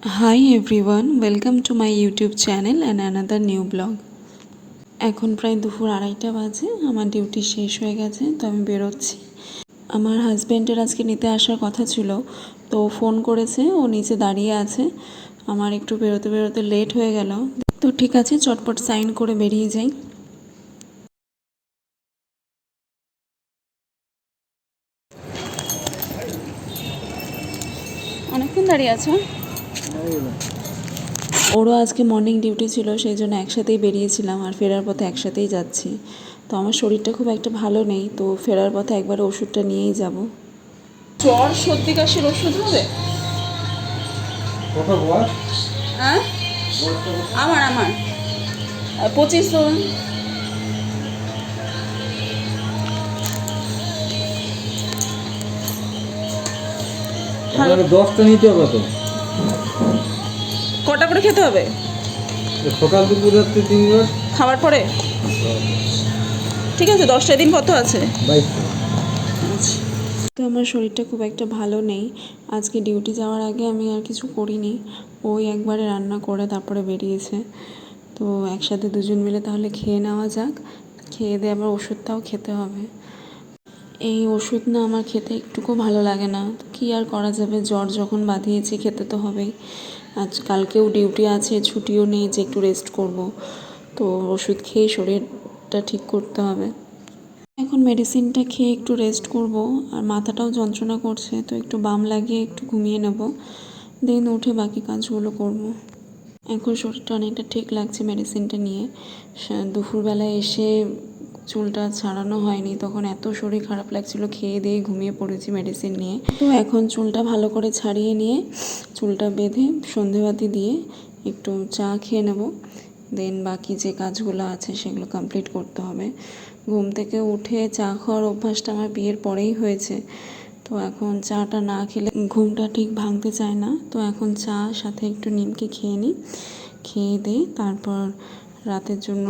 Hi everyone, welcome to my YouTube channel and another new blog. এখন প্রায় দুপুর 2:30 বাজে। আমার ডিউটি শেষ হয়ে গেছে, তো আমি বেরোচ্ছি। আমার হাজব্যান্ডের আজকে নিতে আসার কথা ছিল, তো ফোন করেছে, ও নিচে দাঁড়িয়ে আছে। আমার একটু বেরোতে বেরোতে লেট হয়ে গেল, তো ঠিক আছে চটপট সাইন করে বেরিয়ে যাই। অনেকক্ষণ দাঁড়িয়ে আছো? ওরও আজকে মর্নিং ডিউটি ছিল, সেই জন্য একসাথেই বেরিয়েছিলাম, আর ফেরার পথে একসাথেই যাচ্ছি। তো আমার শরীরটা খুব একটা ভালো নেই, তো ফেরার পথে একবার ওষুধটা নিয়েই যাব। জ্বর সর্দি কাশির ওষুধ হবে? হ্যাঁ আমার 25 ধরুন। আপনাকে 10টা নিতে হবে তো। কটা করে খেতে হবে? সকাল দুপুর রাত্রে 3বার খাবার পরে। ঠিক আছে, 10টা দিন কত আছে? 22টা। আচ্ছা, তো আমার শরীরটা খুব একটা ভালো নেই। আজকে ডিউটি যাওয়ার আগে আমি আর কিছু করিনি, ওই একবারে রান্না করে তারপরে বেরিয়েছে। তো একসাথে দুজন মিলে তাহলে খেয়ে নেওয়া যাক, খেয়ে দিয়ে আবার ওষুধটাও খেতে হবে। এই ওষুধ না আমার খেতে একটুকু ভালো লাগে না, কী আর করা যাবে, জ্বর যখন বাঁধিয়েছি খেতে তো হবেই। আজ কালকেও ডিউটি আছে, ছুটিও নেই যে একটু রেস্ট করব, তো ওষুধ খেয়ে শরীরটা ঠিক করতে হবে। এখন মেডিসিনটা খেয়ে একটু রেস্ট করব, আর মাথাটাও যন্ত্রণা করছে, তো একটু বাম লাগিয়ে একটু ঘুমিয়ে নেব, দেন উঠে বাকি কাজগুলো করব। এখন শরীরটা অনেকটা ঠিক লাগছে মেডিসিনটা নিয়ে। দুপুরবেলায় এসে চুলটা ছাড়ানো হয়নি, তখন এত শরীর খারাপ লাগছিল, খেয়ে দিয়ে ঘুমিয়ে পড়েছি মেডিসিন নিয়ে। তো এখন চুলটা ভালো করে ছাড়িয়ে নিয়ে চুলটা বেঁধে সন্ধেবাতি দিয়ে একটু চা খেয়ে নেব, দেন বাকি যে কাজগুলো আছে সেগুলো কমপ্লিট করতে হবে। ঘুম থেকে উঠে চা খাওয়ার অভ্যাসটা আমার বিয়ের পরেই হয়েছে, তো এখন চাটা না খেলে ঘুমটা ঠিক ভাঙতে চায় না। তো এখন চা সাথে একটু নিমকি খেয়ে নিই, খেয়ে দিয়ে তারপর রাতের জন্য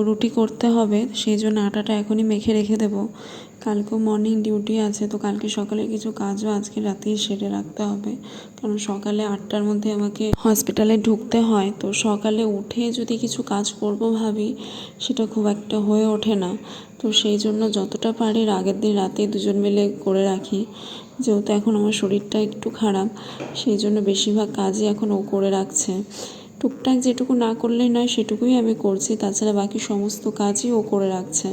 রুটি করতে হবে, সেই জন্য আটাটা এখনই মেখে রেখে দেবো। কালকেও মর্নিং ডিউটি আছে, তো কালকে সকালে কিছু কাজও আজকে রাতেই সেরে রাখতে হবে, কারণ সকালে 8টার মধ্যে আমাকে হসপিটালে ঢুকতে হয়। তো সকালে উঠে যদি কিছু কাজ করব ভাবি, সেটা খুব একটা হয়ে ওঠে না। তো সেই জন্য যতটা পারি আগের দিন রাতে দুজন মিলে করে রাখি, যেহেতু এখন আমার শরীরটা একটু খারাপ, সেই জন্য বেশিরভাগ কাজই এখন ও করে রাখছে। টুকটাক যেটুকু না করলেই নয় সেটুকুই আমি করছি, তাছাড়া বাকি সমস্ত কাজই ও করে রাখছে।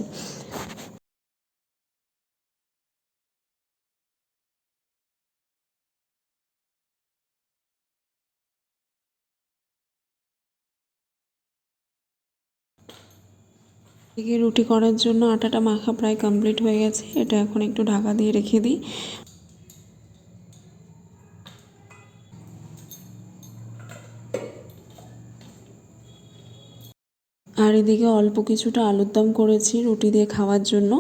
এদিকে রুটি করার জন্য আটাটা মাখা প্রায় কমপ্লিট হয়ে গেছে, এটা এখন একটু ঢাকা দিয়ে রেখে দিই। আর এদিকে অল্প কিছুটা আলুর দম করেছি রুটি দিয়ে খাওয়ার জন্য,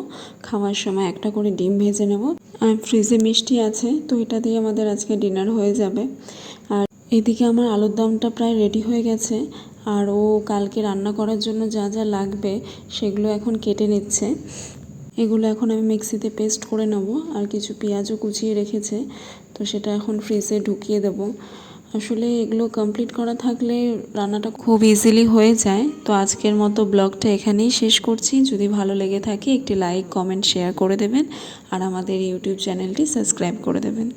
খাওয়ার সময় একটা করে ডিম ভেজে নেব। আর ফ্রিজে মিষ্টি আছে, তো এটা দিয়ে আমাদের আজকে ডিনার হয়ে যাবে। আর এদিকে আমার আলুর দমটা প্রায় রেডি হয়ে গেছে, আর ও কালকে রান্না করার জন্য যা যা লাগবে সেগুলো এখন কেটে নিচ্ছে। এগুলো এখন আমি মিক্সিতে পেস্ট করে নেব, আর কিছু পেঁয়াজও কুচিয়ে রেখেছে, তো সেটা এখন ফ্রিজে ঢুকিয়ে দেব। আসলে এগুলো কমপ্লিট করা থাকলে রান্নাটা খুব ইজিলি হয়ে যায়। তো আজকের মতো ব্লগটা এখানেই শেষ করছি। যদি ভালো লেগে থাকে একটি লাইক, কমেন্ট, শেয়ার করে দেবেন, আর আমাদের ইউটিউব চ্যানেলটি সাবস্ক্রাইব করে দেবেন।